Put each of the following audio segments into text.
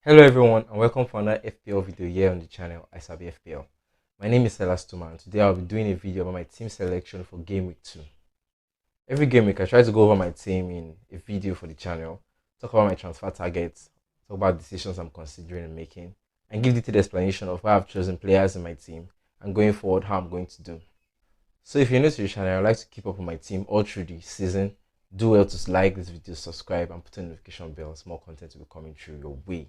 Hello everyone and welcome for another FPL video here on the channel I Sabi FPL. My name is Elastuma and today I'll be doing a video about my team selection for game week 2. Every game week I try to go over my team in a video for the channel, talk about my transfer targets, talk about decisions I'm considering and making, and give detailed explanation of why I've chosen players in my team and going forward how I'm going to do. So if you're new to the channel, I'd like to keep up with my team all through the season. Do well to like this video, subscribe and put on the notification bell as more content will be coming through your way.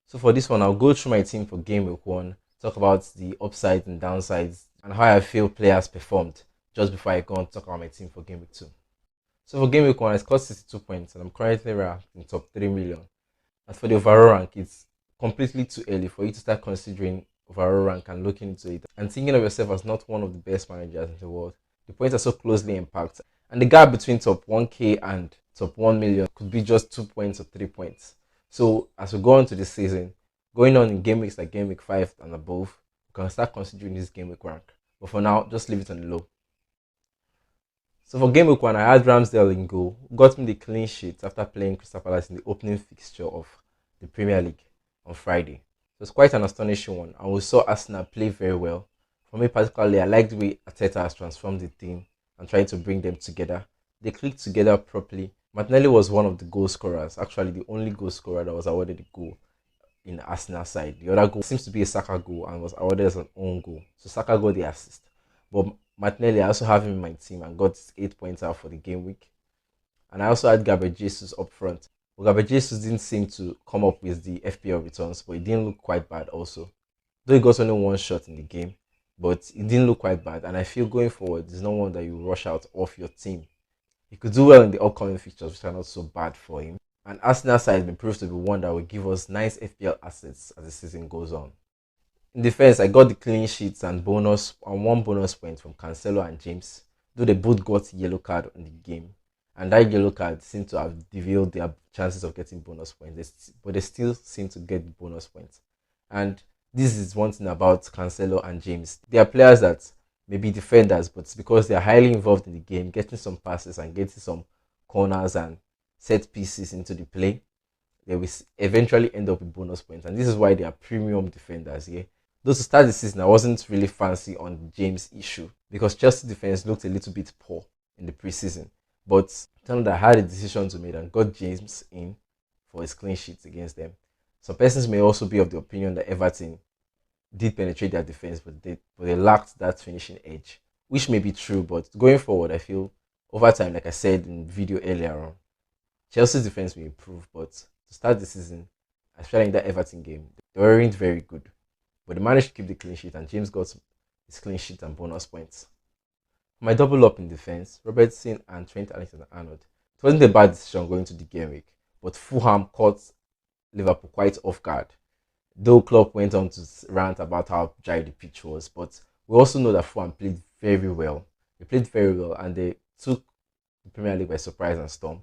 So for this one, I'll go through my team for game week 1, talk about the upsides and downsides, and how I feel players performed just before I go on to talk about my team for game week 2. So for game week 1, I scored 62 points and I'm currently ranked in top 3 million. As for the overall rank, it's completely too early for you to start considering overall rank and looking into it and thinking of yourself as not one of the best managers in the world. The points are so closely impacted, and the gap between top 1k and top 1 million could be just 2 points or 3 points. So as we go on to the season, going on in game weeks like game week 5 and above, you can start considering this game week rank. But for now, just leave it on the low. So for game week 1, I had Ramsdale in goal, who got me the clean sheet after playing Crystal Palace in the opening fixture of the Premier League on Friday. So it's quite an astonishing one, and we saw Arsenal play very well. For me particularly, I like the way Arteta has transformed the team and trying to bring them together. They clicked together properly. Martinelli was one of the goal scorers, actually the only goal scorer that was awarded the goal in the Arsenal side. The other goal seems to be a Saka goal and was awarded as an own goal. So Saka got the assist. But Martinelli, I also have him in my team and got 8 points out for the game week. And I also had Gabriel Jesus up front. But Gabriel Jesus didn't seem to come up with the FPL returns, but it didn't look quite bad also. Though he got only one shot in the game, but it didn't look quite bad. And I feel going forward, there's no one that you rush out off your team. He could do well in the upcoming fixtures, which are not so bad for him. And Arsenal side has been proved to be one that will give us nice FPL assets as the season goes on. In defense, I got the clean sheets and one bonus point from Cancelo and James, though they both got yellow card in the game. And that yellow card seemed to have revealed their chances of getting bonus points, but they still seem to get bonus points. And this is one thing about Cancelo and James. They are players that may be defenders, but it's because they are highly involved in the game, getting some passes and getting some corners and set pieces into the play. They will eventually end up with bonus points, and this is why they are premium defenders here. Though to start the season, I wasn't really fancy on the James issue because Chelsea defense looked a little bit poor in the preseason. But turned out I had a decision to make and got James in for his clean sheets against them. Some persons may also be of the opinion that Everton did penetrate their defense, but they lacked that finishing edge, which may be true. But going forward, I feel over time, like I said in the video earlier on, Chelsea's defense will improve. But to start the season, especially in that Everton game, they weren't very good. But they managed to keep the clean sheet, and James got his clean sheet and bonus points. For my double up in defense, Robertson and Trent Alexander-Arnold. It wasn't a bad decision going to the game week, but Fulham caught Liverpool quite off guard. Though Klopp went on to rant about how dry the pitch was, but we also know that Fulham played very well. They played very well and they took the Premier League by surprise and storm.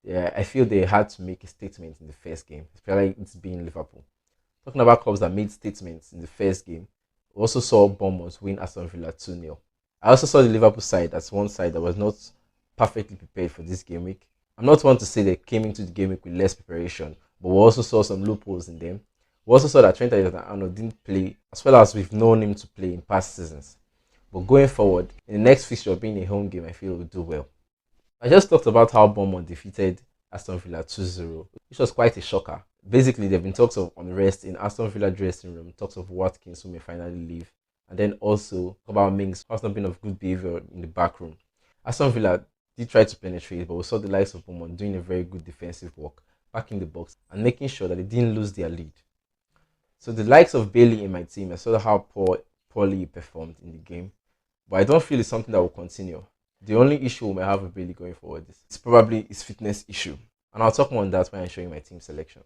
Yeah, I feel they had to make a statement in the first game, especially it's being Liverpool. Talking about clubs that made statements in the first game, we also saw Bournemouth win Aston Villa 2-0. I also saw the Liverpool side as one side that was not perfectly prepared for this game week. I'm not one to say they came into the game week with less preparation, but we also saw some loopholes in them. We also saw that Trent Alexander-Arnold didn't play as well as we've known him to play in past seasons. But going forward, in the next fixture being a home game, I feel we'll do well. I just talked about how Bournemouth defeated Aston Villa 2-0, which was quite a shocker. Basically, there have been talks of unrest in Aston Villa dressing room, talks of Watkins who may finally leave, and then also about Mings, who has not been of good behaviour in the back room. Aston Villa did try to penetrate, but we saw the likes of Bournemouth doing a very good defensive work, backing the box, and making sure that they didn't lose their lead. So the likes of Bailey in my team, I saw how poorly he performed in the game, but I don't feel it's something that will continue. The only issue we might have with Bailey going forward is probably his fitness issue, and I'll talk more on that when I show you my team selection.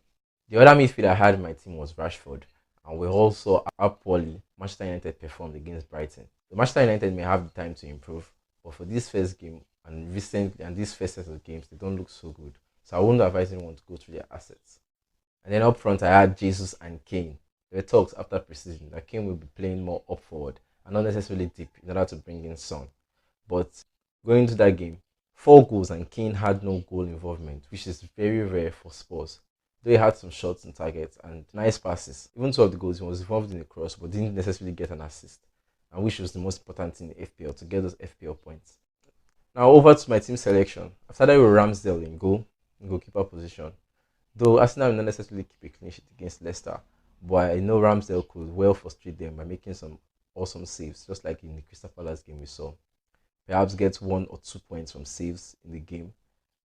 The other midfielder I had in my team was Rashford, and we also how poorly Manchester United performed against Brighton. The Manchester United may have the time to improve, but for this first game and this first set of games, they don't look so good. So I wouldn't advise anyone to go through their assets. And then up front, I had Jesus and Kane. There were talks after preseason that Kane will be playing more up forward and not necessarily deep in order to bring in Son. But going into that game, 4 goals and Kane had no goal involvement, which is very rare for Spurs. though he had some shots on target and nice passes. Even two of the goals, he was involved in the cross but didn't necessarily get an assist, and which was the most important thing in FPL to get those FPL points. Now over to my team selection. I've started with Ramsdale in goalkeeper position. Though Arsenal will not necessarily keep a clean sheet against Leicester, but I know Ramsdale could well frustrate them by making some awesome saves, just like in the Crystal Palace game we saw. Perhaps get 1 or 2 points from saves in the game,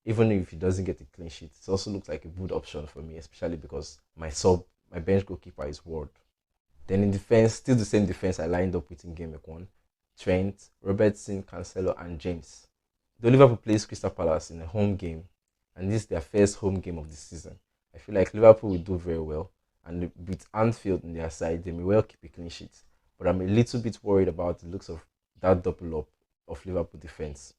even if he doesn't get a clean sheet. It also looks like a good option for me, especially because my bench goalkeeper is Ward. Then in defense, still the same defense I lined up with in game week 1. Trent, Robertson, Cancelo, and James. The Liverpool plays Crystal Palace in a home game, and this is their first home game of the season. I feel like Liverpool will do very well, and with Anfield on their side, they may well keep a clean sheet. But I'm a little bit worried about the looks of that double up of Liverpool defense.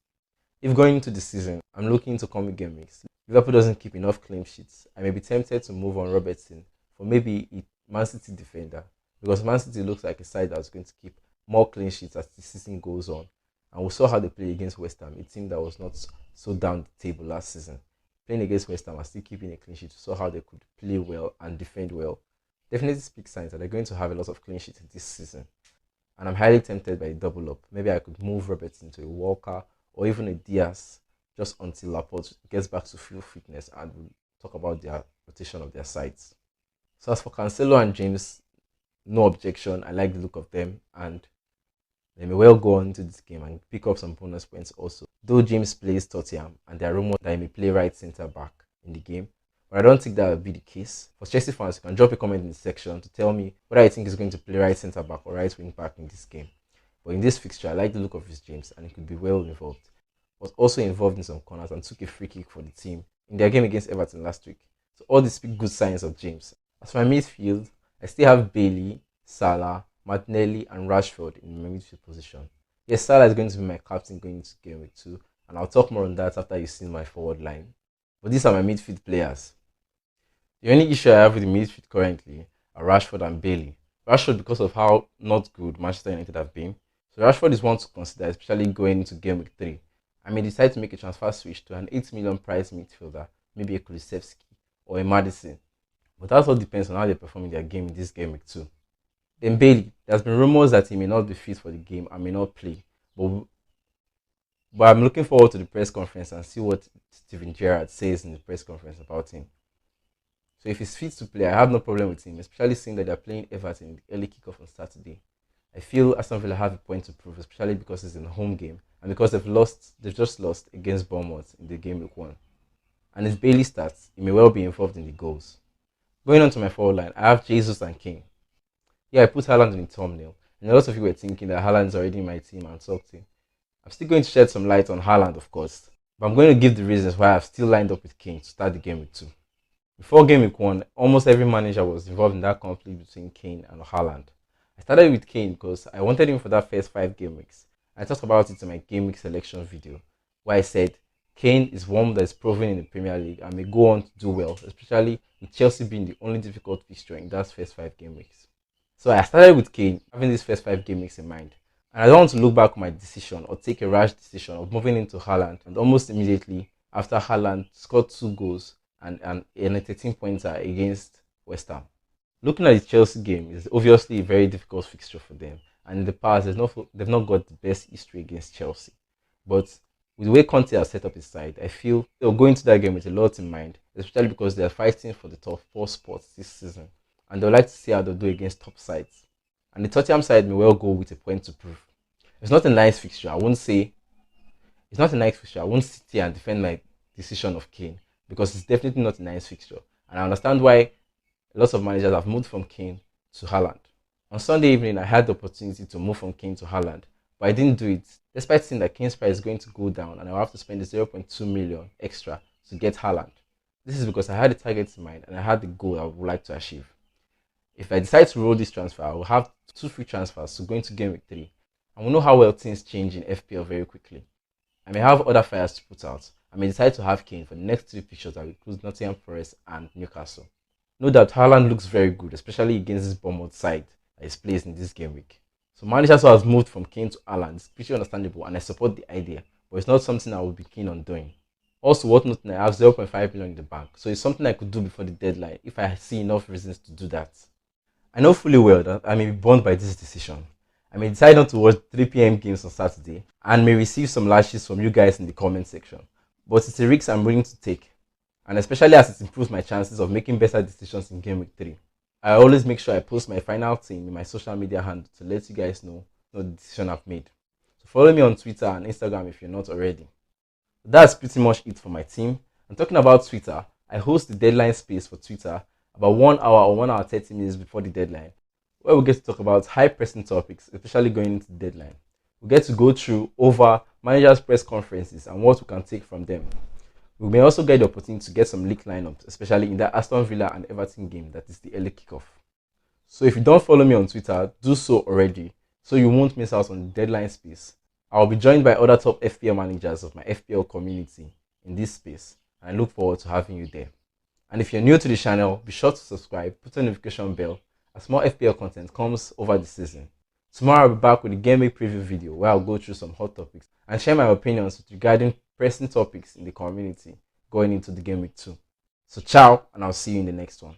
If going into the season, I'm looking to comic game weeks. Liverpool doesn't keep enough clean sheets. I may be tempted to move on Robertson for maybe a Man City defender, because Man City looks like a side that's going to keep more clean sheets as the season goes on. And we saw how they play against West Ham, a team that was not so down the table last season. Playing against West Ham and still keeping a clean sheet, we saw how they could play well and defend well. Definitely speaks signs that they're going to have a lot of clean sheets this season. And I'm highly tempted by a double up. Maybe I could move Robertson to a Walker or even a Diaz just until Laporte gets back to full fitness, and we'll talk about their rotation of their sides. So as for Cancelo and James, no objection. I like the look of them, and they may well go on into this game and pick up some bonus points also. Though James plays Tottenham and there are rumors that he may play right centre back in the game, but I don't think that will be the case. For Chelsea fans, you can drop a comment in the section to tell me whether I think he's going to play right centre back or right wing back in this game. But in this fixture, I like the look of his James, and he could be well involved. Was also involved in some corners and took a free kick for the team in their game against Everton last week. So all these speak good signs of James. As for my midfield, I still have Bailey, Salah, Martinelli, and Rashford in my midfield position. Yes, Salah is going to be my captain going into game week 2, and I'll talk more on that after you've seen my forward line. But these are my midfield players. The only issue I have with the midfield currently are Rashford and Bailey. Rashford, because of how not good Manchester United have been, so Rashford is one to consider, especially going into game week 3. I may decide to make a transfer switch to an 8 million price midfielder, maybe a Kulusevski or a Madison. But that all depends on how they perform in their game in this game week 2. Then Bailey, there's been rumors that he may not be fit for the game and may not play. But I'm looking forward to the press conference and see what Steven Gerrard says in the press conference about him. So if he's fit to play, I have no problem with him, especially seeing that they're playing Everton in the early kickoff on Saturday. I feel Aston Villa have a point to prove, especially because it's in a home game and because they've just lost against Bournemouth in the game week 1. And if Bailey starts, he may well be involved in the goals. Going on to my forward line, I have Jesus and King. Yeah, I put Haaland in the thumbnail, and a lot of you were thinking that Haaland's already in my team and talked to him. I'm still going to shed some light on Haaland, of course, but I'm going to give the reasons why I've still lined up with Kane to start the game week 2. Before game week 1, almost every manager was involved in that conflict between Kane and Haaland. I started with Kane because I wanted him for that first 5 game weeks. I talked about it in my game week selection video, where I said Kane is one that is proven in the Premier League and may go on to do well, especially with Chelsea being the only difficult fixture in that first 5 game weeks. So I started with Kane, having these first 5 game weeks in mind. And I don't want to look back on my decision or take a rash decision of moving into Haaland, and almost immediately after Haaland scored 2 goals and a 13-pointer against West Ham. Looking at the Chelsea game is obviously a very difficult fixture for them, and in the past they've not got the best history against Chelsea. But with the way Conte has set up his side, I feel they'll go into that game with a lot in mind, especially because they're fighting for the top 4 spots this season, and they'll like to see how they'll do against top sides. And the Tottenham side may well go with a point to prove. It's not a nice fixture. I won't sit here and defend my decision of Kane, because it's definitely not a nice fixture. And I understand why lots of managers have moved from Kane to Haaland. On Sunday evening, I had the opportunity to move from Kane to Haaland, but I didn't do it, despite seeing that Kane's price is going to go down and I'll have to spend the 0.2 million extra to get Haaland. This is because I had a target in mind and I had the goal I would like to achieve. If I decide to roll this transfer, I will have 2 free transfers to go into game week 3, and we'll know how well things change in FPL very quickly. I may have other fires to put out. I may decide to have Kane for the next 3 fixtures that will include Nottingham Forest and Newcastle. No doubt Haaland looks very good, especially against this Bournemouth side that is placed in this game week. So managers who have moved from Kane to Haaland is pretty understandable, and I support the idea, but it's not something I would be keen on doing. Also, what note, I have 0.5 million in the bank, so it's something I could do before the deadline if I see enough reasons to do that. I know fully well that I may be burned by this decision. I may decide not to watch 3 p.m. games on Saturday and may receive some lashes from you guys in the comment section. But it's a risk I'm willing to take, and especially as it improves my chances of making better decisions in Game Week 3. I always make sure I post my final team in my social media handle to let you guys know the decision I've made. So follow me on Twitter and Instagram if you're not already. That's pretty much it for my team. And talking about Twitter, I host the deadline space for Twitter about 1 hour or 1 hour 30 minutes before the deadline, where we get to talk about high pressing topics, especially going into the deadline. We get to go through over managers' press conferences and what we can take from them. We may also get the opportunity to get some league lineups, especially in the Aston Villa and Everton game that is the early kickoff. So if you don't follow me on Twitter, do so already so you won't miss out on the deadline space. I will be joined by other top FPL managers of my FPL community in this space, and I look forward to having you there. And if you're new to the channel, be sure to subscribe, put a notification bell as more FPL content comes over the season. Tomorrow I'll be back with a game week preview video where I'll go through some hot topics and share my opinions regarding pressing topics in the community going into the game week 2. So ciao, and I'll see you in the next one.